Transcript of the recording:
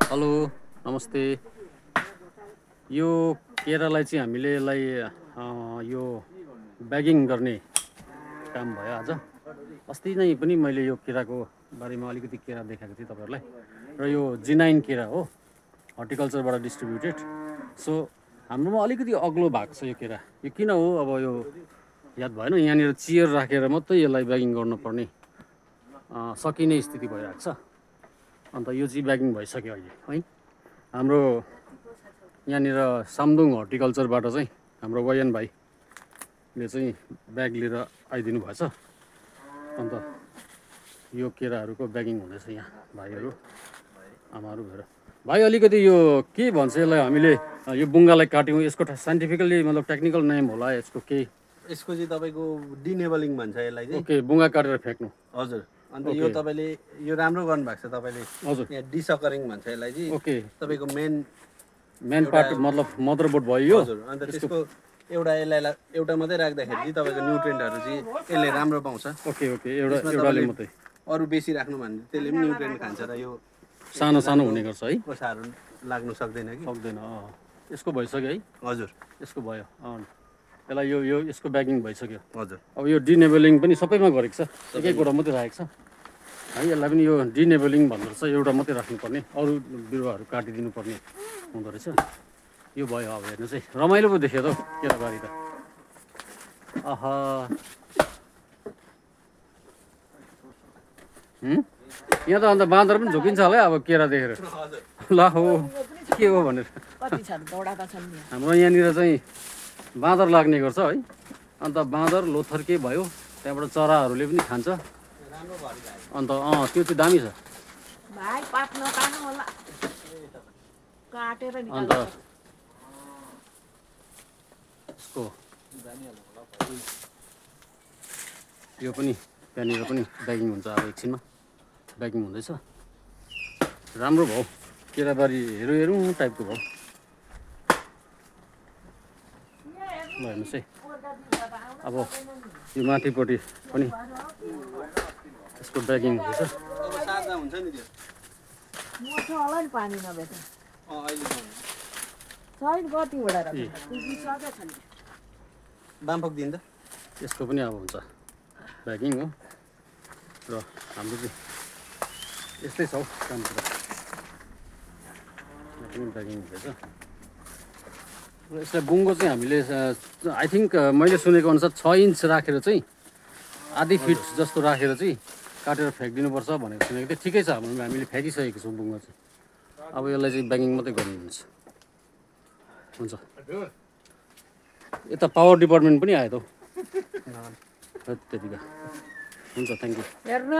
Hello नमस्ते। यो केरालाई चाहिँ हामीले यसलाई यो ब्यागिङ गर्ने काम भयो आज। अस्ति नै पनि मैले यो केराको बारेमा अलिकति केरा देखाएको थिएँ तपाईहरुलाई र यो G9 केरा हो, हर्टिकल्चरबाट डिस्ट्रिब्युटेड। सो हाम्रोमा अलिकति अग्लो भाग छ यो केरा। यो किन हो अब यो याद भएन, यहाँनिर चियर राखेर मात्रै यसलाई ब्यागिङ गर्नुपर्ने सकिने स्थिति भइरहेको छ। अन्त यो चाहिँ ब्यागिङ भइसक्यो अहिले है। हाम्रो यहाँनिर सामदुङ हर्टिकल्चरबाट चाहिँ हाम्रो वयन भाइले चाहिँ ब्याग लिएर आइदिनु भएछ। अन्त यो केराहरूको ब्यागिङ हुँदैछ यहाँ भाइहरू आमाहरू भएर। भाइ अलिकति यो के भन्छ यसलाई, हामीले यो बुङ्गालाई काट्यौँ, यसको साइन्टिफिकली मतलब टेक्निकल नेम होला यसको केही? यसको चाहिँ तपाईको डिनेबलिङ भन्छ यसलाई चाहिँ। ओके, बुङ्गा काटेर फ्याक्नु। हजुर। अन्त यो तपाईले यो राम्रो गर्नु भएको छ तपाईले। हजुर। यहाँ डिसकरिङ भन्छ यसलाई चाहिँ। ओके, तपाईको मेन पार्ट मतलब मदरबोर्ड भयो यो। हजुर। अन्त त्यसको एउटा मात्रै राख्दाखेरि चाहिँ तपाईको न्युट्रिएन्टहरु चाहिँ यसले राम्रो पाउँछ। ओके ओके, एउटाले मात्रै। अरु बेसी राख्नु भने त्यसले पनि न्युट्रिएन्ट खान्छ र यो सानो सानो हुने गर्छ है, कोसाहरू लाग्नु सक्दैन कि। सक्दैन। यसको भइसक्यो है। हजुर, यसको भयो। यसलाई यो यसको ब्यागिङ भइसक्यो। हजुर। अब यो डिनेबलिङ पनि सबैमा गरेको छ, एकैवटा मात्रै राखेको छ है। यसलाई पनि यो डिनेबलिङ भन्दो रहेछ, एउटा मात्रै राख्नुपर्ने, अरू बिरुवाहरू काटिदिनु पर्ने हुँदो रहेछ। यो भयो। अब हेर्नु चाहिँ रमाइलो पो देख्यो त केराबारी त। आहा, यहाँ त अन्त बाँदर पनि झुकिन्छ होला है अब केरा देखेर। ल हो के हो भनेर। हाम्रो यहाँनिर चाहिँ बाँदर लाग्ने गर्छ है। अन्त बाँदर लोथर्के भयो, त्यहाँबाट चराहरूले पनि खान्छ। अन्त त्यो चाहिँ दामी छ। अन्त यसको यो पनि त्यहाँनिर पनि ब्यागिङ हुन्छ। अब एकछिनमा ब्यागिङ हुँदैछ। राम्रो भयो, केराबारी हेरौँ टाइपको भयो। ल हेर्नुहोस् है, अब यो माथिपट्टि पनि यसको ब्यागिङ हुँदैछ। अब सादा हुन्छ नि त्यो। मोटो होला नि पानी नभेट। अहिले छैन कति वडा राख्छ। पुगिसक्यो छ नि। बामफक दिन्छ। यसको पनि अब हुन्छ ब्यागिङ हो। र हाम्रो चाहिँ यस्तै छ हौ काम कुरा। ब्यागिङ हुँदैछ। र यसलाई बुङ्गो चाहिँ हामीले आई थिङ्क मैले सुनेको अनुसार 6 इन्च राखेर चाहिँ आधी फिट जस्तो राखेर चाहिँ काटेर फ्याँकिदिनुपर्छ भनेको सुनेको थिएँ। ठिकै छ, हामीले फ्याँकिसकेको छौँ बुङ्गो चाहिँ। अब यसलाई चाहिँ ब्यागिङ मात्रै गर्नुहुन्छ। हुन्छ। यता पावर डिपार्टमेन्ट पनि आयो त हौ। त्यतिका हुन्छ, थ्याङ्क यू। हेर्नु